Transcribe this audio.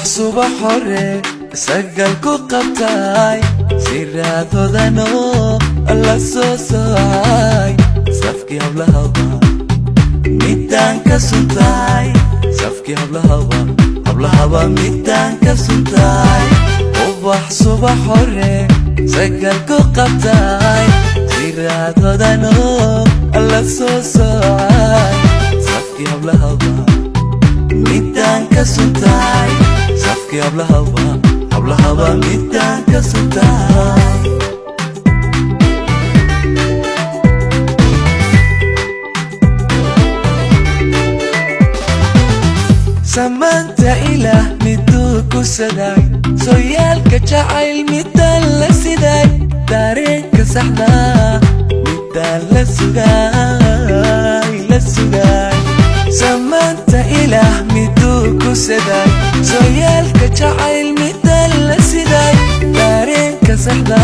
subax hore sagalku qabtay siraadodano la soo soocay safkii hablahaba midaan ka suntay safkii hablahaba midaan ka suntay ubax subax hore sagalku qabtay siraadodano la soo soocay safkii hablahaba midaan ka suntay safkii hablahaba midaan ka suntay samaanta ilaah miduu ku saday sooyaalka jacayl midaan la siday dareenka saxda midaan la sugay samaanta ilaah miduu ku saday sooyaalka jacayl midaan la siday dareenka saxda